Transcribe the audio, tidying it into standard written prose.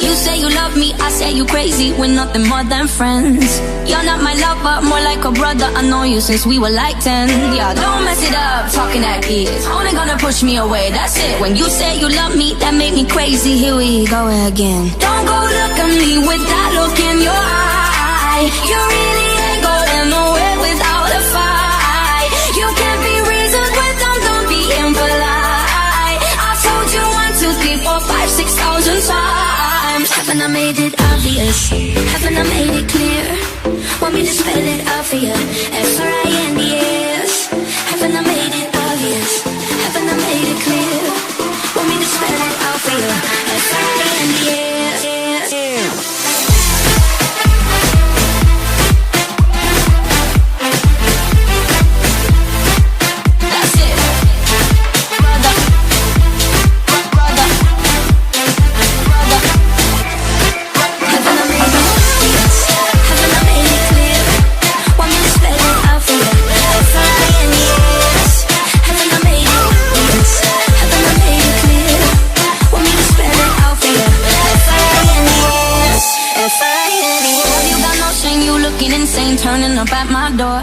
You say you love me, I say you crazy. We're nothing more than friends. You're not my lover, more like a brother. I know you since we were like 10. Yeah, don't mess it up, talking that is only gonna push me away, that's it. When you say you love me, that make me crazy. Here we go again. Don't go look at me with that look in your eye. You really ain't going nowhere without a fight. You can't be reasoned with, don't be impolite. I told you 1, 2, 3, 4, 5, 6,000 times. Haven't I made it obvious? Haven't I made it clear? Want me to spell it out for you? F-R-I-N-D-S. Haven't I made it obvious? Haven't I made it clear? Want me to spell it out for you? F-R-I-N-D-S. Insane, turning up at my door.